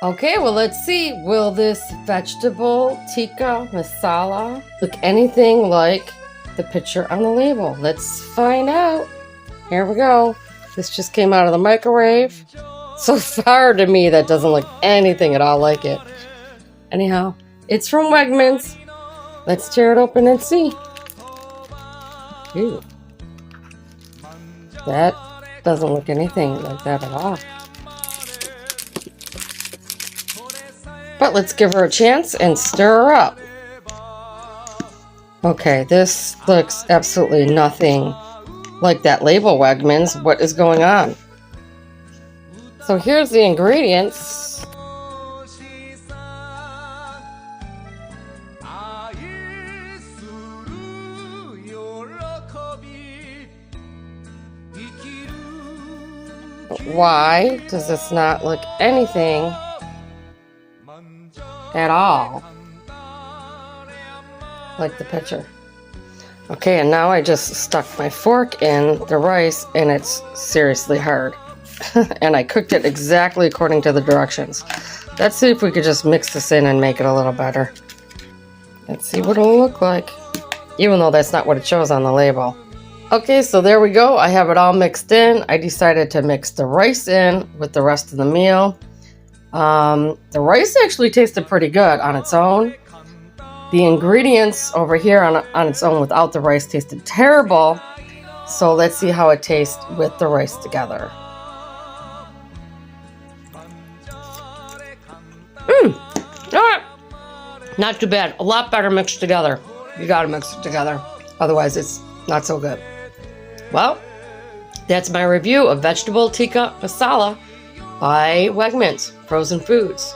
Okay, well, let's see. Will this vegetable tikka masala look anything like the picture on the label? Let's find out. Here we go. This just came out of the microwave. So far to me, that doesn't look anything at all like it. Anyhow, it's from Wegmans. Let's tear it open and see. Ooh. That doesn't look anything like that at all. But let's give her a chance and stir her up. Okay, this looks absolutely nothing like that label, Wegmans. What is going on? So here's the ingredients. Why does this not look anything at all like the picture? Okay, and now I just stuck my fork in the rice and it's seriously hard. And I cooked it exactly according to the directions. Let's see if we could just mix this in and make it a little better. Let's see what it'll look like, even though that's not what it shows on the label. Okay, so there we go. I have it all mixed in. I decided to mix the rice in with the rest of the meal. The rice actually tasted pretty good on its own. The ingredients over here on its own without the rice tasted terrible. So let's see how it tastes with the rice together. Not too bad. A lot better mixed together. You gotta mix it together. Otherwise it's not so good. Well, that's my review of vegetable tikka masala by Wegmans Frozen Foods.